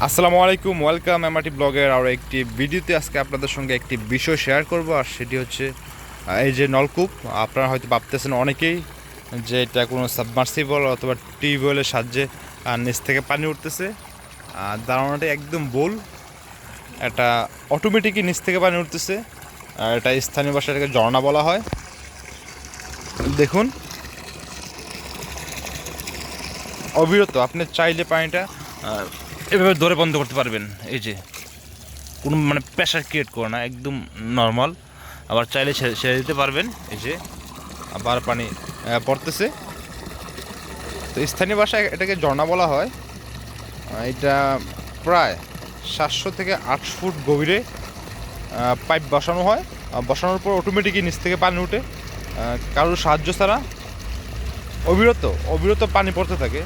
আসসালামু আলাইকুম, welcome MRT ব্লগের আরও একটি ভিডিওতে। আজকে আপনাদের সঙ্গে একটি বিষয় শেয়ার করব, আর সেটি হচ্ছে এই যে নলকূপ। আপনারা হয়তো ভাবতেছেন অনেকেই যে এটা কোনো সাবমার্সিবল অথবা টিউবওয়েলের সাহায্যে নিচ থেকে পানি উঠতেছে। ধারণাটা একদম ভুল। এটা অটোমেটিকই নিচ থেকে পানি উঠতেছে। আর এটা স্থানীয় ভাষায় এটাকে ঝর্ণা বলা হয়। দেখুন, অবিরত আপনি চাইলে পানিটা এভাবে ধরে বন্ধ করতে পারবেন। এই যে কোনো প্রেশার ক্রিয়েট করে না, একদম নর্মাল। আবার চাইলে ছেড়ে ছেড়ে দিতে পারবেন। এই যে আবার পানি পড়তেছে। তো স্থানীয় ভাষায় এটাকে ঝর্ণা বলা হয়। এটা প্রায় 700 থেকে 800 ফুট গভীরে পাইপ বসানো হয়। বসানোর পর অটোমেটিকই নিচ থেকে পানি উঠে, কারোর সাহায্য ছাড়া অবিরত অবিরত পানি পড়তে থাকে।